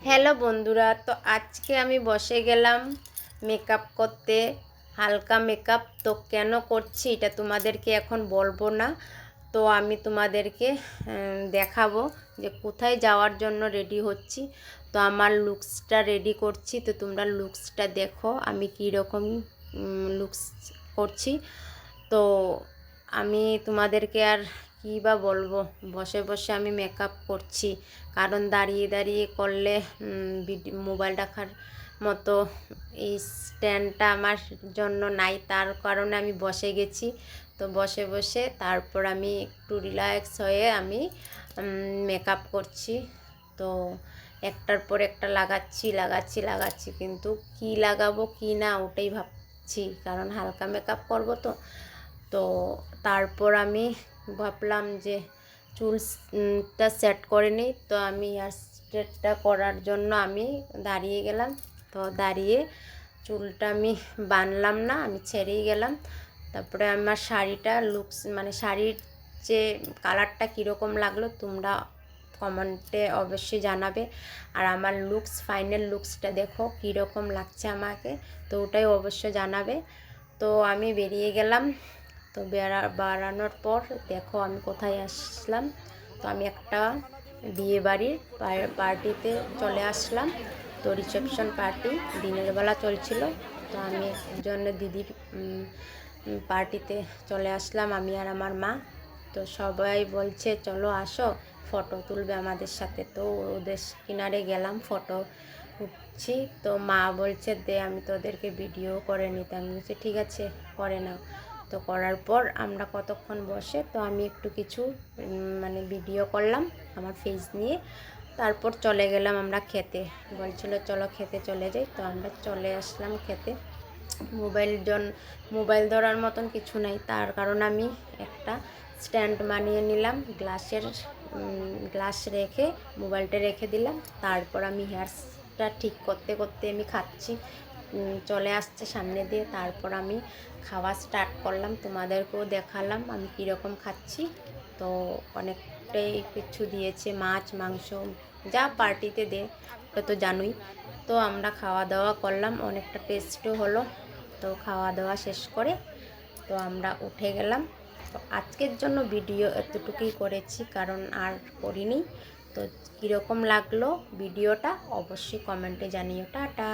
Hello বন্ধুরা, তো আজকে আমি বসে গেলাম মেকআপ করতে। হালকা মেকআপ তো কেন করছি এটা তোমাদেরকে এখন বলবো না। তো আমি তোমাদেরকে দেখাবো যে কোথায় যাওয়ার জন্য রেডি হচ্ছি। তো আমার লুকসটা রেডি করছি, তো তোমরা লুকসটা দেখো আমি কী রকম লুকস করছি। তো আমি তোমাদেরকে আর কী বা বলবো, বসে বসে আমি মেকআপ করছি, কারণ দাঁড়িয়ে দাঁড়িয়ে করলে মোবাইল রাখার মতো এই স্ট্যান্ডটা আমার জন্য নাই, তার কারণে আমি বসে গেছি। তো বসে বসে তারপর আমি একটু রিল্যাক্স হয়ে আমি মেকআপ করছি। তো একটার পর একটা লাগাচ্ছি, কিন্তু কি লাগাবো কি না ওটাই ভাবছি, কারণ হালকা মেকআপ করব। তো তারপর আমি ভাবলাম যে চুলটা সেট করে নিই। তো আমি হেয়ার স্ট্রেটটা করার জন্য আমি দাঁড়িয়ে গেলাম। তো দাঁড়িয়ে চুলটা আমি বানলাম না, আমি ছেড়েই গেলাম। তারপরে আমার শাড়িটা লুকস মানে শাড়ির যে কালারটা কীরকম লাগলো তোমরা কমেন্টে অবশ্যই জানাবে। আর আমার লুকস ফাইনাল লুকসটা দেখো কীরকম লাগছে আমাকে, তো ওটাই অবশ্যই জানাবে। তো আমি বেরিয়ে গেলাম। তো বেড়ানোর পর দেখো আমি কোথায় আসলাম। তো আমি একটা বিয়ে বাড়ির পার্টিতে চলে আসলাম। তো রিসেপশন পার্টি দিনের বেলা চলছিল। তো আমি একজন দিদির পার্টিতে চলে আসলাম, আমি আর আমার মা। তো সবাই বলছে চলো আসো ফটো তুলবে আমাদের সাথে। তো ওদের কিনারে গেলাম, ফটো উঠছি। তো মা বলছে দে আমি তোদেরকে ভিডিও করে নিতে। আমি বলছি ঠিক আছে করে নাও। তো করার পর আমরা কতক্ষণ বসে তো আমি একটু কিছু মানে ভিডিও করলাম আমার ফেস নিয়ে। তারপর চলে গেলাম আমরা খেতে, বলছিল চলো খেতে চলে যাই। তো আমরা চলে আসলাম খেতে। মোবাইল ধরার মতন কিছু নাই, তার কারণ আমি একটা স্ট্যান্ড বানিয়ে নিলাম, গ্লাস রেখে মোবাইলটা রেখে দিলাম। তারপর আমি হেয়ারটা ঠিক করতে করতে আমি খাচ্ছি, চলে আসছে সামনে দিয়ে। তারপর আমি খাওয়া স্টার্ট করলাম, তোমাদেরকেও দেখালাম আমি কীরকম খাচ্ছি। তো অনেকটাই কিছু দিয়েছে, মাছ মাংস যা পার্টিতে দে ওটা তো জানোই। তো আমরা খাওয়া দাওয়া করলাম, অনেকটা টেস্টও হলো। তো খাওয়া দাওয়া শেষ করে তো আমরা উঠে গেলাম। তো আজকের জন্য ভিডিও এতটুকুই করেছি, কারণ আর করিনি। তো কীরকম লাগলো ভিডিওটা অবশ্যই কমেন্টে জানিও। টাটা।